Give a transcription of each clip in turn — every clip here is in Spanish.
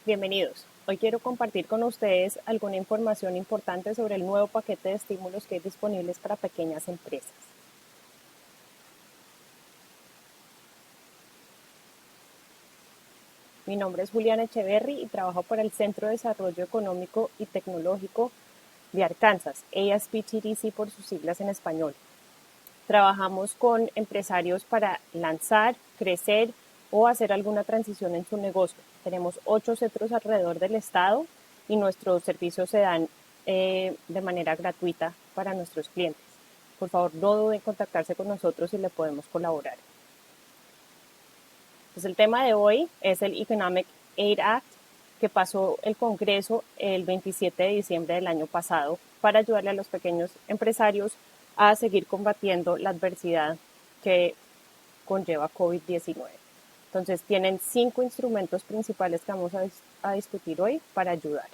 Bienvenidos. Hoy quiero compartir con ustedes alguna información importante sobre el nuevo paquete de estímulos que hay disponibles para pequeñas empresas. Mi nombre es Juliana Echeverry y trabajo para el Centro de Desarrollo Económico y Tecnológico de Arkansas, ASPTDC por sus siglas en español. Trabajamos con empresarios para lanzar, crecer o hacer alguna transición en su negocio. Tenemos 8 centros alrededor del estado y nuestros servicios se dan de manera gratuita para nuestros clientes. Por favor, no duden en contactarse con nosotros y le podemos colaborar. Pues el tema de hoy es el Economic Aid Act, que pasó el Congreso el 27 de diciembre del año pasado para ayudarle a los pequeños empresarios a seguir combatiendo la adversidad que conlleva COVID-19. Entonces, tienen 5 instrumentos principales que vamos a discutir hoy para ayudar.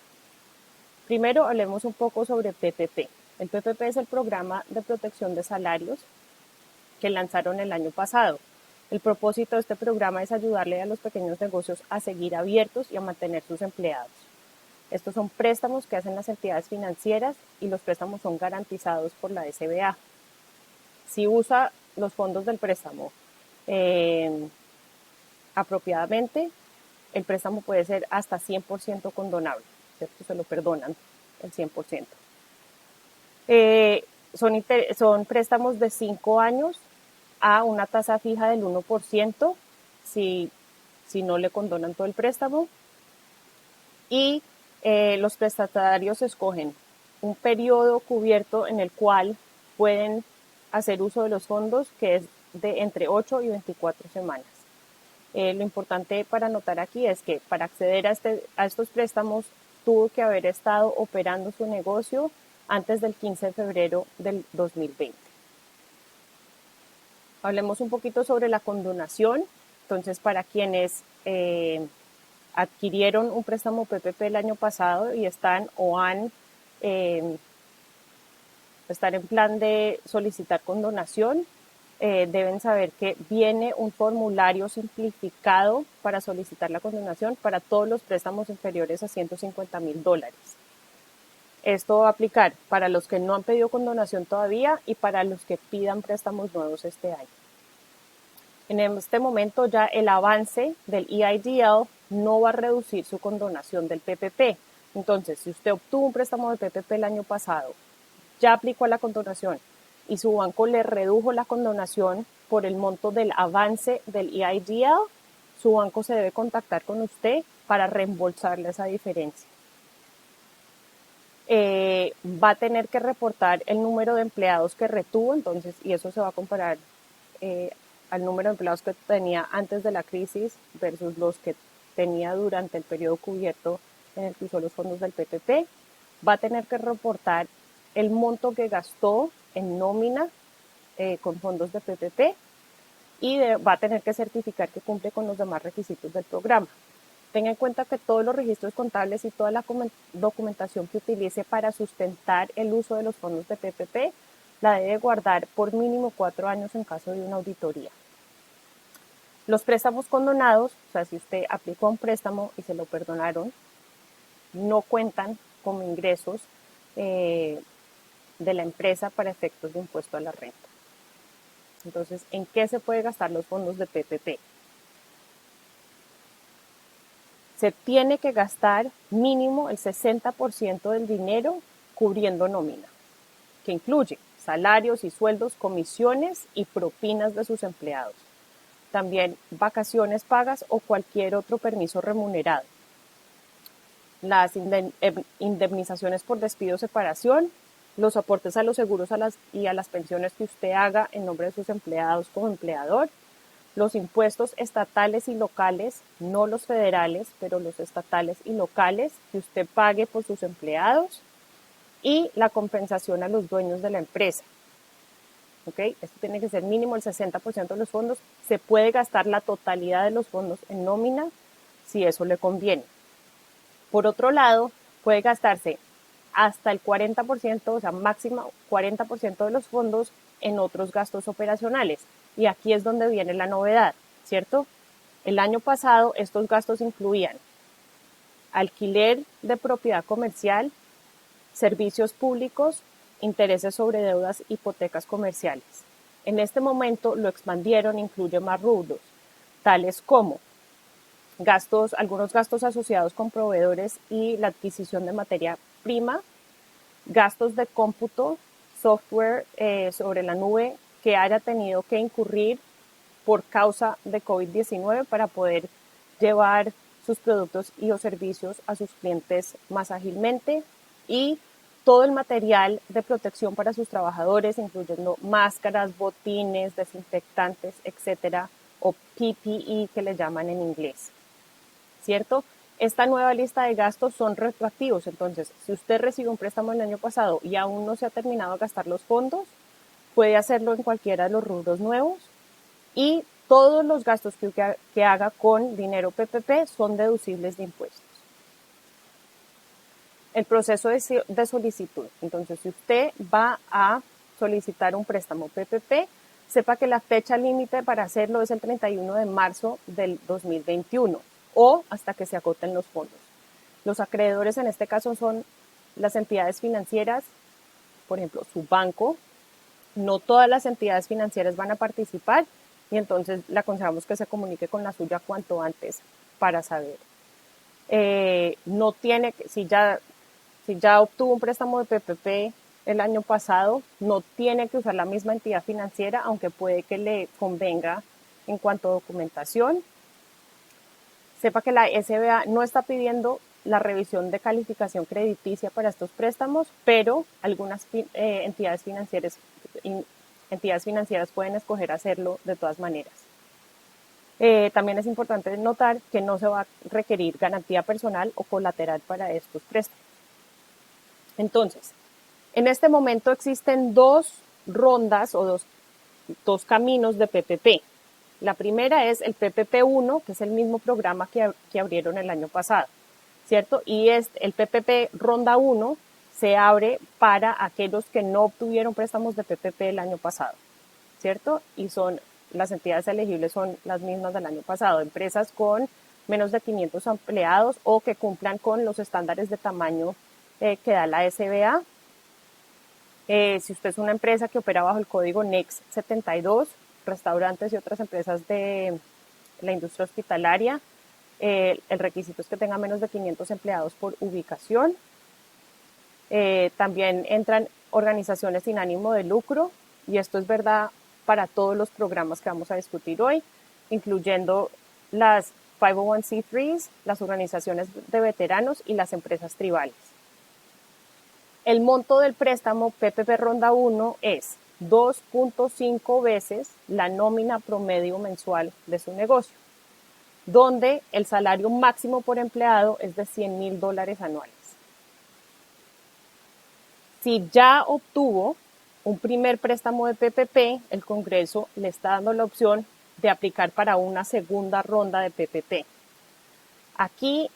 Primero, hablemos un poco sobre PPP. El PPP es el Programa de Protección de Salarios que lanzaron el año pasado. El propósito de este programa es ayudarle a los pequeños negocios a seguir abiertos y a mantener sus empleados. Estos son préstamos que hacen las entidades financieras y los préstamos son garantizados por la SBA. Si usa los fondos del préstamo apropiadamente, el préstamo puede ser hasta 100% condonable, ¿cierto? Se lo perdonan el 100%. Son préstamos de 5 años a una tasa fija del 1% si no le condonan todo el préstamo. Y los prestatarios escogen un periodo cubierto en el cual pueden hacer uso de los fondos, que es de entre 8 y 24 semanas. Lo importante para notar aquí es que para acceder a estos préstamos tuvo que haber estado operando su negocio antes del 15 de febrero del 2020. Hablemos un poquito sobre la condonación. Entonces, para quienes adquirieron un préstamo PPP el año pasado y están en plan de solicitar condonación, deben saber que viene un formulario simplificado para solicitar la condonación para todos los préstamos inferiores a $150,000. Esto va a aplicar para los que no han pedido condonación todavía y para los que pidan préstamos nuevos este año. En este momento ya el avance del EIDL no va a reducir su condonación del PPP. Entonces, si usted obtuvo un préstamo de PPP el año pasado, ya aplicó a la condonación y su banco le redujo la condonación por el monto del avance del EIDL, su banco se debe contactar con usted para reembolsarle esa diferencia. Va a tener que reportar el número de empleados que retuvo, entonces, y eso se va a comparar al número de empleados que tenía antes de la crisis versus los que tenía durante el periodo cubierto en el que usó los fondos del PPP. Va a tener que reportar el monto que gastó en nómina con fondos de PPP y va a tener que certificar que cumple con los demás requisitos del programa. Tenga en cuenta que todos los registros contables y toda la documentación que utilice para sustentar el uso de los fondos de PPP la debe guardar por mínimo 4 años en caso de una auditoría. Los préstamos condonados, o sea, si usted aplicó un préstamo y se lo perdonaron, no cuentan como ingresos de la empresa para efectos de impuesto a la renta. Entonces, ¿en qué se puede gastar los fondos de PPP? Se tiene que gastar mínimo el 60% del dinero cubriendo nómina, que incluye salarios y sueldos, comisiones y propinas de sus empleados. También vacaciones pagas o cualquier otro permiso remunerado. Las indemnizaciones por despido o separación, los aportes a los seguros y a las pensiones que usted haga en nombre de sus empleados como empleador, los impuestos estatales y locales, no los federales, pero los estatales y locales que usted pague por sus empleados y la compensación a los dueños de la empresa. ¿Okay? Esto tiene que ser mínimo el 60% de los fondos. Se puede gastar la totalidad de los fondos en nómina si eso le conviene. Por otro lado, puede gastarse hasta el 40%, o sea, máximo 40% de los fondos en otros gastos operacionales. Y aquí es donde viene la novedad, ¿cierto? El año pasado estos gastos incluían alquiler de propiedad comercial, servicios públicos, intereses sobre deudas, hipotecas comerciales. En este momento lo expandieron, incluye más rubros, tales como algunos gastos asociados con proveedores y la adquisición de materia prima, gastos de cómputo, software sobre la nube que haya tenido que incurrir por causa de COVID-19 para poder llevar sus productos y o servicios a sus clientes más ágilmente, y todo el material de protección para sus trabajadores, incluyendo máscaras, botines, desinfectantes, etcétera, o PPE que le llaman en inglés, ¿cierto? Esta nueva lista de gastos son retroactivos, entonces, si usted recibe un préstamo el año pasado y aún no se ha terminado de gastar los fondos, puede hacerlo en cualquiera de los rubros nuevos, y todos los gastos que haga con dinero PPP son deducibles de impuestos. El proceso de solicitud. Entonces, si usted va a solicitar un préstamo PPP, sepa que la fecha límite para hacerlo es el 31 de marzo del 2021 o hasta que se agoten los fondos. Los acreedores en este caso son las entidades financieras, por ejemplo, su banco. No todas las entidades financieras van a participar y entonces le aconsejamos que se comunique con la suya cuanto antes para saber. No tiene, si ya obtuvo un préstamo de PPP el año pasado, no tiene que usar la misma entidad financiera, aunque puede que le convenga en cuanto a documentación. Sepa que la SBA no está pidiendo la revisión de calificación crediticia para estos préstamos, pero algunas entidades financieras pueden escoger hacerlo de todas maneras. También es importante notar que no se va a requerir garantía personal o colateral para estos préstamos. Entonces, en este momento existen dos rondas o dos caminos de PPP. La primera es el PPP-1, que es el mismo programa que abrieron el año pasado, ¿cierto? Y el PPP Ronda 1 se abre para aquellos que no obtuvieron préstamos de PPP el año pasado, ¿cierto? Y las entidades elegibles son las mismas del año pasado, empresas con menos de 500 empleados o que cumplan con los estándares de tamaño que da la SBA. Si usted es una empresa que opera bajo el código NEX 72, restaurantes y otras empresas de la industria hospitalaria, el requisito es que tenga menos de 500 empleados por ubicación. También entran organizaciones sin ánimo de lucro, y esto es verdad para todos los programas que vamos a discutir hoy, incluyendo las 501c3s, las organizaciones de veteranos y las empresas tribales. El monto del préstamo PPP Ronda 1 es 2.5 veces la nómina promedio mensual de su negocio, donde el salario máximo por empleado es de $100,000 anuales. Si ya obtuvo un primer préstamo de PPP, el Congreso le está dando la opción de aplicar para una segunda ronda de PPP. Aquí,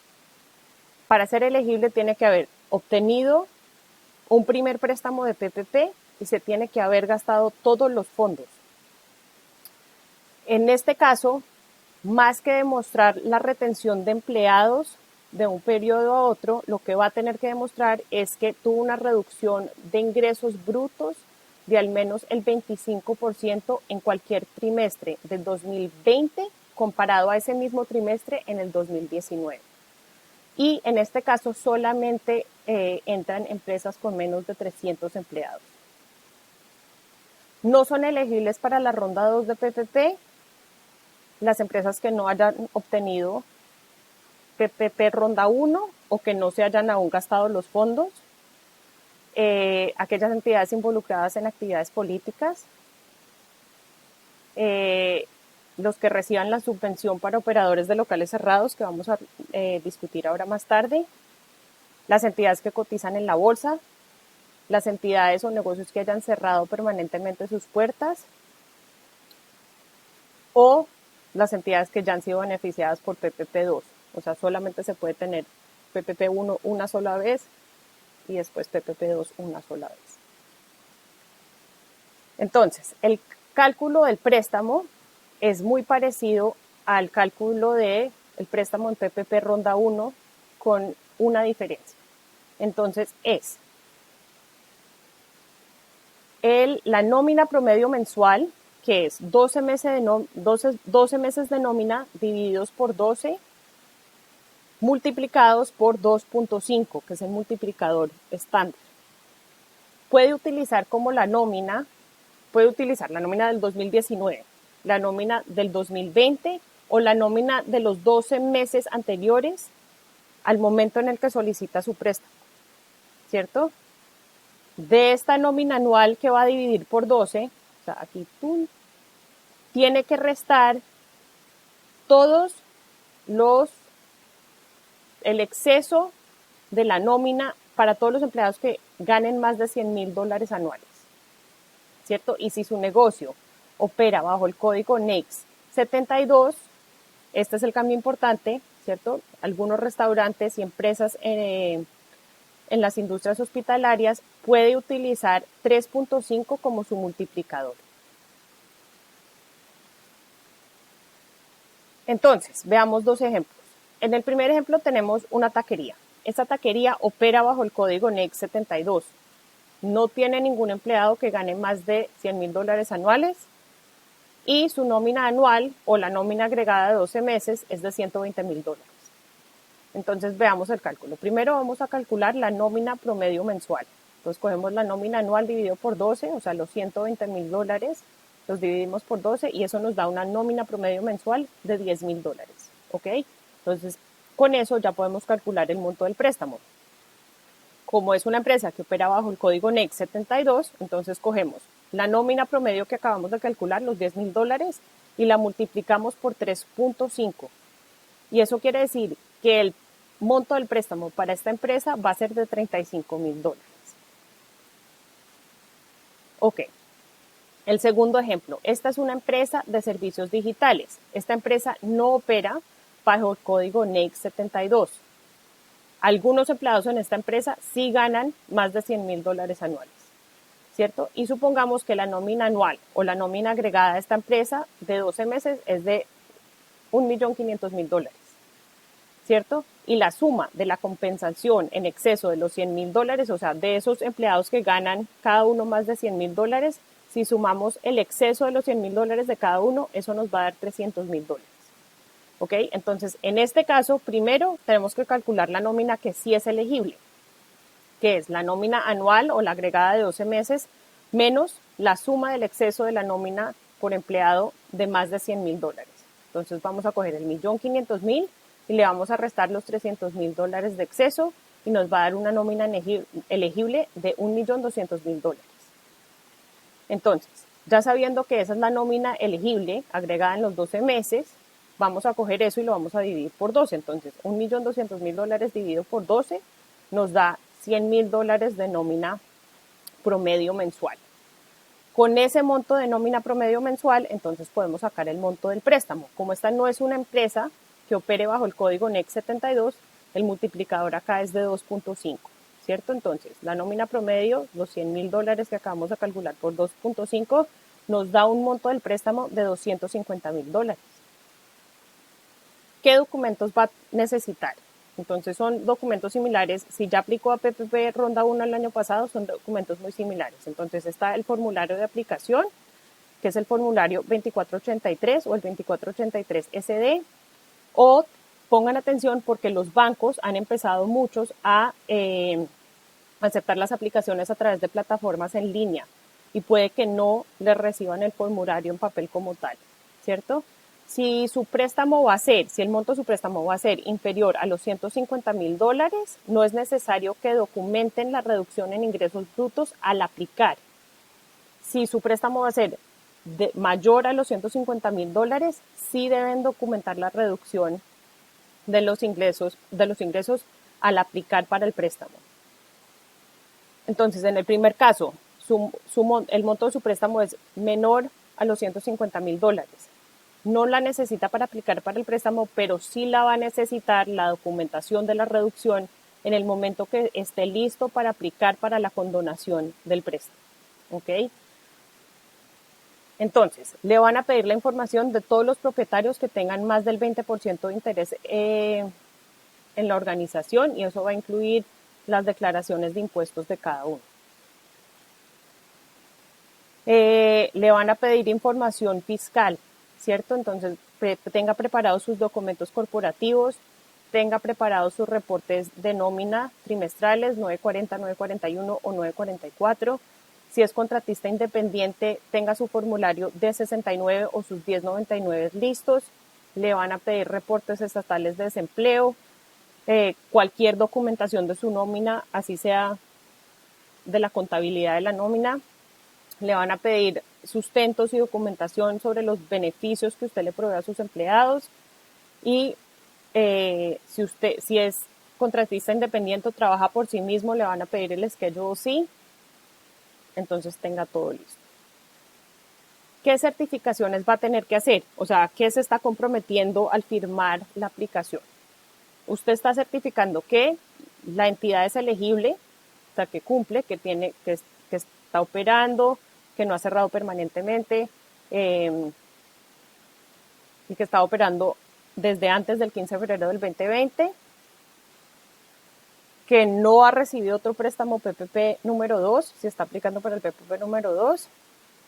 para ser elegible, tiene que haber obtenido un primer préstamo de PPP y se tiene que haber gastado todos los fondos. En este caso, más que demostrar la retención de empleados de un periodo a otro, lo que va a tener que demostrar es que tuvo una reducción de ingresos brutos de al menos el 25% en cualquier trimestre del 2020 comparado a ese mismo trimestre en el 2019. Y en este caso solamente entran empresas con menos de 300 empleados. No son elegibles para la ronda 2 de PPP las empresas que no hayan obtenido PPP Ronda 1 o que no se hayan aún gastado los fondos, aquellas entidades involucradas en actividades políticas, los que reciban la subvención para operadores de locales cerrados, que vamos a discutir ahora más tarde, las entidades que cotizan en la bolsa, las entidades o negocios que hayan cerrado permanentemente sus puertas, o las entidades que ya han sido beneficiadas por PPP2. O sea, solamente se puede tener PPP1 una sola vez y después PPP2 una sola vez. Entonces, el cálculo del préstamo es muy parecido al cálculo del préstamo en PPP Ronda 1 con una diferencia. Entonces es la nómina promedio mensual, que es 12 meses de nómina divididos por 12 multiplicados por 2.5, que es el multiplicador estándar. Puede utilizar la nómina del 2019, la nómina del 2020 o la nómina de los 12 meses anteriores al momento en el que solicita su préstamo, ¿cierto? De esta nómina anual que va a dividir por 12, o sea, aquí tiene que restar el exceso de la nómina para todos los empleados que ganen más de $100,000 anuales, ¿cierto? Y si su negocio opera bajo el código NAICS 72, este es el cambio importante, ¿cierto? Algunos restaurantes y empresas en las industrias hospitalarias puede utilizar 3.5 como su multiplicador. Entonces, veamos dos ejemplos. En el primer ejemplo tenemos una taquería. Esta taquería opera bajo el código NAICS 72. No tiene ningún empleado que gane más de $100,000 anuales y su nómina anual o la nómina agregada de 12 meses es de $120,000. Entonces veamos el cálculo. Primero vamos a calcular la nómina promedio mensual. Entonces cogemos la nómina anual dividido por 12, o sea, los $120,000, los dividimos por 12 y eso nos da una nómina promedio mensual de $10,000. ¿Ok? Entonces con eso ya podemos calcular el monto del préstamo. Como es una empresa que opera bajo el código NAICS 72, entonces cogemos la nómina promedio que acabamos de calcular, los $10,000, y la multiplicamos por 3.5. Y eso quiere decir que el monto del préstamo para esta empresa va a ser de $35,000. Ok. El segundo ejemplo, esta es una empresa de servicios digitales. Esta empresa no opera bajo el código NAICS 72. Algunos empleados en esta empresa sí ganan más de $100,000 anuales, ¿cierto? Y supongamos que la nómina anual o la nómina agregada de esta empresa de 12 meses es de $1,500,000, ¿cierto? Y la suma de la compensación en exceso de los $100,000, o sea, de esos empleados que ganan cada uno más de $100,000, si sumamos el exceso de los $100,000 de cada uno, eso nos va a dar $300,000. ¿Ok? Entonces, en este caso, primero tenemos que calcular la nómina que sí es elegible, que es la nómina anual o la agregada de 12 meses, menos la suma del exceso de la nómina por empleado de más de $100,000. Entonces, vamos a coger el $1,500,000 y le vamos a restar los $300,000 de exceso y nos va a dar una nómina elegible de $1,200,000. Entonces, ya sabiendo que esa es la nómina elegible agregada en los 12 meses, vamos a coger eso y lo vamos a dividir por 12. Entonces, $1,200,000 dividido por 12 nos da $100,000 de nómina promedio mensual. Con ese monto de nómina promedio mensual, entonces podemos sacar el monto del préstamo. Como esta no es una empresa que opere bajo el código NAICS 72, el multiplicador acá es de 2.5, ¿cierto? Entonces, la nómina promedio, los $100,000 que acabamos de calcular por 2.5, nos da un monto del préstamo de $250,000. ¿Qué documentos va a necesitar? Entonces son documentos similares. Si ya aplicó a PPP Ronda 1 el año pasado, son documentos muy similares. Entonces está el formulario de aplicación, que es el formulario 2483 o el 2483 SD. O pongan atención porque los bancos han empezado muchos a aceptar las aplicaciones a través de plataformas en línea y puede que no les reciban el formulario en papel como tal, ¿cierto? Si el monto de su préstamo va a ser inferior a los $150,000, no es necesario que documenten la reducción en ingresos brutos al aplicar. Si su préstamo va a ser mayor a los $150,000, sí deben documentar la reducción de los ingresos al aplicar para el préstamo. Entonces, en el primer caso, el monto de su préstamo es menor a los $150,000. No la necesita para aplicar para el préstamo, pero sí la va a necesitar la documentación de la reducción en el momento que esté listo para aplicar para la condonación del préstamo. ¿Ok? Entonces, le van a pedir la información de todos los propietarios que tengan más del 20% de interés en en la organización y eso va a incluir las declaraciones de impuestos de cada uno. Le van a pedir información fiscal, ¿cierto? Entonces, tenga preparados sus documentos corporativos, tenga preparados sus reportes de nómina trimestrales, 940, 941 o 944. Si es contratista independiente, tenga su formulario D69 o sus 1099 listos. Le van a pedir reportes estatales de desempleo, cualquier documentación de su nómina, así sea de la contabilidad de la nómina. Le van a pedir sustentos y documentación sobre los beneficios que usted le provee a sus empleados y si es contratista independiente o trabaja por sí mismo, le van a pedir el schedule C, entonces tenga todo listo. ¿Qué certificaciones va a tener que hacer? O sea, ¿qué se está comprometiendo al firmar la aplicación? Usted está certificando que la entidad es elegible, o sea, que cumple, que está operando, que no ha cerrado permanentemente y que está operando desde antes del 15 de febrero del 2020, que no ha recibido otro préstamo PPP número 2, si está aplicando para el PPP número 2,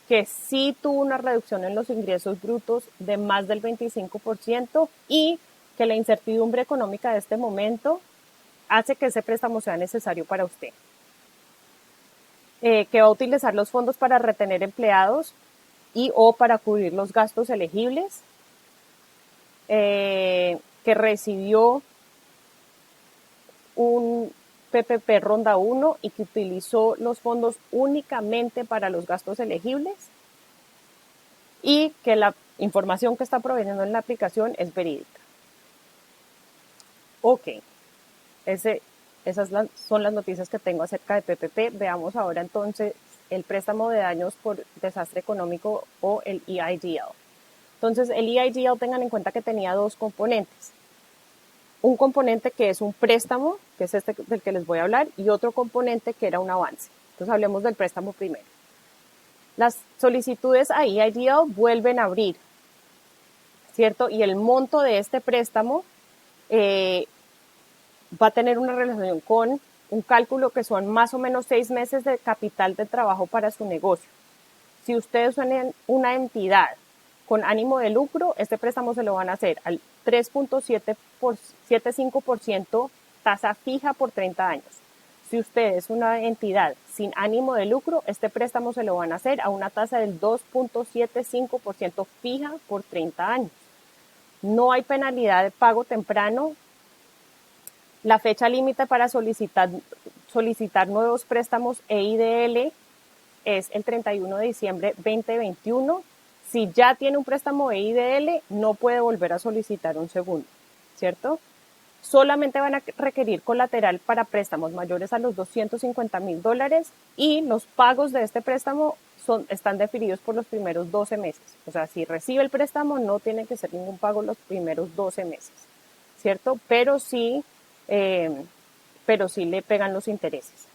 que sí tuvo una reducción en los ingresos brutos de más del 25% y que la incertidumbre económica de este momento hace que ese préstamo sea necesario para usted. Que va a utilizar los fondos para retener empleados y o para cubrir los gastos elegibles, que recibió un PPP Ronda 1 y que utilizó los fondos únicamente para los gastos elegibles y que la información que está proveyendo en la aplicación es verídica. Ok, esas son las noticias que tengo acerca de PPP. Veamos ahora entonces el préstamo de daños por desastre económico o el EIDL. Entonces el EIDL, tengan en cuenta que tenía dos componentes. Un componente que es un préstamo, que es este del que les voy a hablar, y otro componente que era un avance. Entonces hablemos del préstamo primero. Las solicitudes a EIDL vuelven a abrir, ¿cierto? Y el monto de este préstamo va a tener una relación con un cálculo que son más o menos 6 meses de capital de trabajo para su negocio. Si ustedes son una entidad con ánimo de lucro, este préstamo se lo van a hacer al 3.75% tasa fija por 30 años. Si usted es una entidad sin ánimo de lucro, este préstamo se lo van a hacer a una tasa del 2.75% fija por 30 años. No hay penalidad de pago temprano. La fecha límite para solicitar nuevos préstamos EIDL es el 31 de diciembre 2021. Si ya tiene un préstamo EIDL, no puede volver a solicitar un segundo, ¿cierto? Solamente van a requerir colateral para préstamos mayores a los $250,000 y los pagos de este préstamo están definidos por los primeros 12 meses. O sea, si recibe el préstamo, no tiene que hacer ningún pago los primeros 12 meses, ¿cierto? Pero sí le pegan los intereses.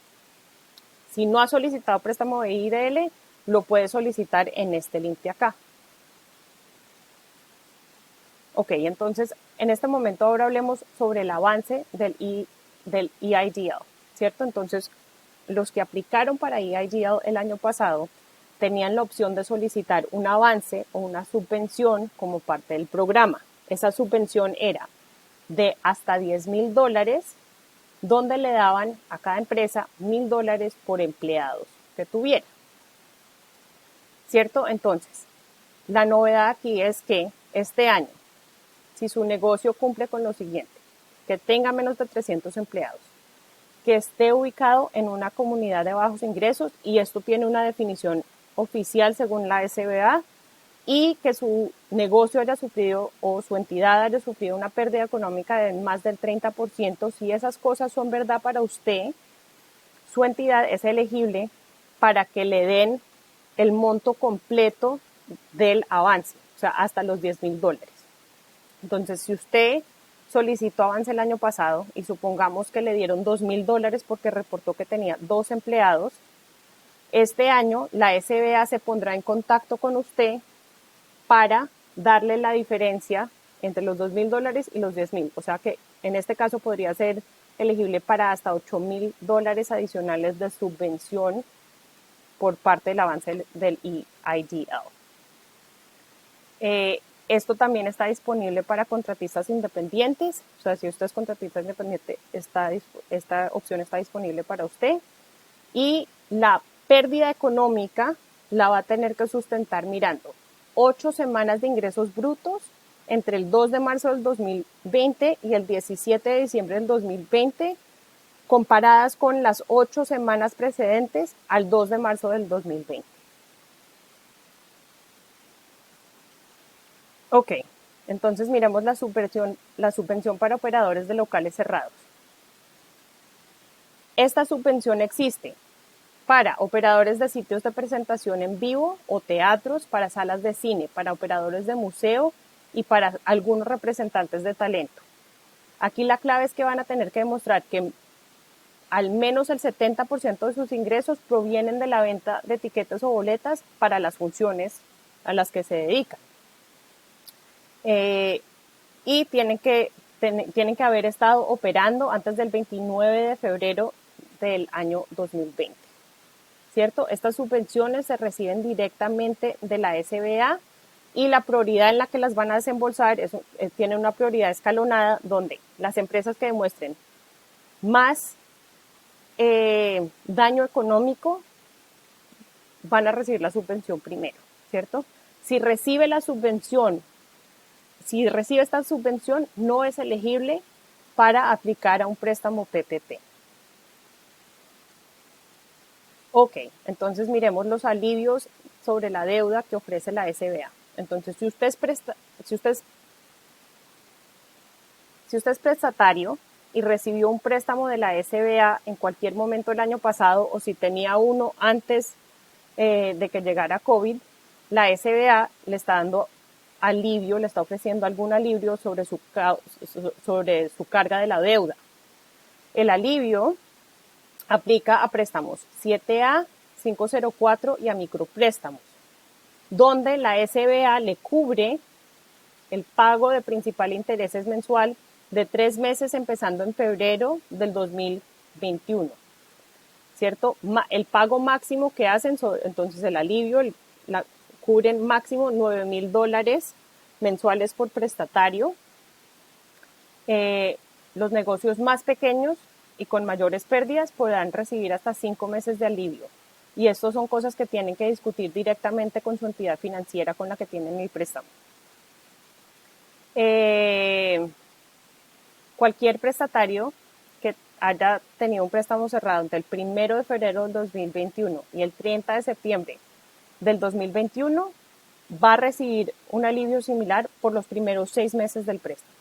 Si no ha solicitado préstamo de EIDL, lo puede solicitar en este link de acá. Ok, entonces, en este momento ahora hablemos sobre el avance del EIDL, ¿cierto? Entonces, los que aplicaron para EIDL el año pasado tenían la opción de solicitar un avance o una subvención como parte del programa. Esa subvención era de hasta $10,000, donde le daban a cada empresa $1,000 por empleados que tuviera, ¿cierto? Entonces, la novedad aquí es que este año, si su negocio cumple con lo siguiente, que tenga menos de 300 empleados, que esté ubicado en una comunidad de bajos ingresos, y esto tiene una definición oficial según la SBA, y que su negocio haya sufrido o su entidad haya sufrido una pérdida económica de más del 30%, si esas cosas son verdad para usted, su entidad es elegible para que le den el monto completo del avance, o sea, hasta los $10,000. Entonces, si usted solicitó avance el año pasado y supongamos que le dieron $2,000 porque reportó que tenía 2 empleados, este año la SBA se pondrá en contacto con usted para darle la diferencia entre los $2,000 y los $10,000. O sea que En este caso podría ser elegible para hasta $8,000 adicionales de subvención por parte del avance del EIDL. Esto también está disponible para contratistas independientes, o sea, si usted es contratista independiente, esta opción está disponible para usted. Y la pérdida económica la va a tener que sustentar mirando 8 semanas de ingresos brutos entre el 2 de marzo del 2020 y el 17 de diciembre del 2020, comparadas con las 8 semanas precedentes al 2 de marzo del 2020. Ok, entonces miremos la subvención para operadores de locales cerrados. Esta subvención existe para operadores de sitios de presentación en vivo o teatros, para salas de cine, para operadores de museo y para algunos representantes de talento. Aquí la clave es que van a tener que demostrar que al menos el 70% de sus ingresos provienen de la venta de etiquetas o boletas para las funciones a las que se dedican. Y tienen que haber estado operando antes del 29 de febrero del año 2020. ¿Cierto? Estas subvenciones se reciben directamente de la SBA y la prioridad en la que las van a desembolsar tiene una prioridad escalonada donde las empresas que demuestren más daño económico van a recibir la subvención primero, ¿cierto? Si recibe esta subvención, no es elegible para aplicar a un préstamo PPP. Ok, entonces miremos los alivios sobre la deuda que ofrece la SBA. Entonces, si usted es prestatario y recibió un préstamo de la SBA en cualquier momento del año pasado o si tenía uno antes de que llegara COVID, la SBA le está dando alivio, le está ofreciendo algún alivio sobre su carga de la deuda. El alivio aplica a préstamos 7A, 504 y a micropréstamos, donde la SBA le cubre el pago de principal e intereses mensual de 3 meses empezando en febrero del 2021, ¿cierto? El pago máximo que hacen, entonces el alivio, cubren máximo $9,000 mensuales por prestatario. Los negocios más pequeños y con mayores pérdidas podrán recibir hasta 5 meses de alivio. Y estas son cosas que tienen que discutir directamente con su entidad financiera con la que tienen el préstamo. Cualquier prestatario que haya tenido un préstamo cerrado entre el 1 de febrero del 2021 y el 30 de septiembre del 2021 va a recibir un alivio similar por los primeros 6 meses del préstamo.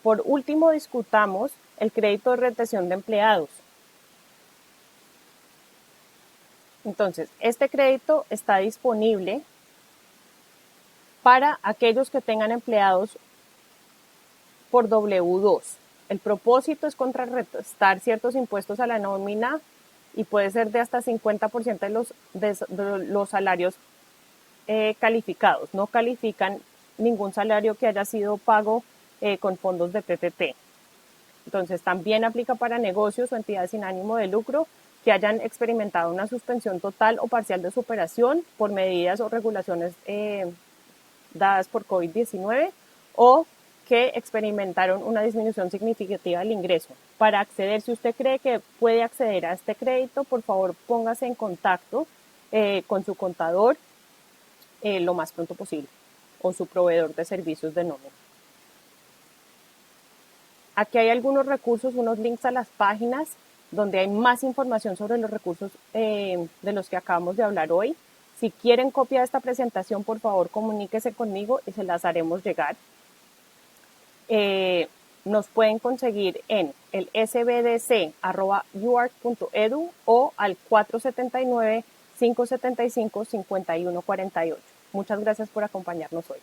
Por último, discutamos el crédito de retención de empleados. Entonces, este crédito está disponible para aquellos que tengan empleados por W2. El propósito es contrarrestar ciertos impuestos a la nómina y puede ser de hasta 50% de los salarios calificados. No califican ningún salario que haya sido pago con fondos de PPP. Entonces, también aplica para negocios o entidades sin ánimo de lucro que hayan experimentado una suspensión total o parcial de su operación por medidas o regulaciones dadas por COVID-19 o que experimentaron una disminución significativa del ingreso. Para acceder, si usted cree que puede acceder a este crédito, por favor póngase en contacto con su contador lo más pronto posible o su proveedor de servicios de nómina. Aquí hay algunos recursos, unos links a las páginas donde hay más información sobre los recursos de los que acabamos de hablar hoy. Si quieren copia de esta presentación, por favor comuníquese conmigo y se las haremos llegar. Nos pueden conseguir en el sbdc@uark.edu o al 479-575-5148. Muchas gracias por acompañarnos hoy.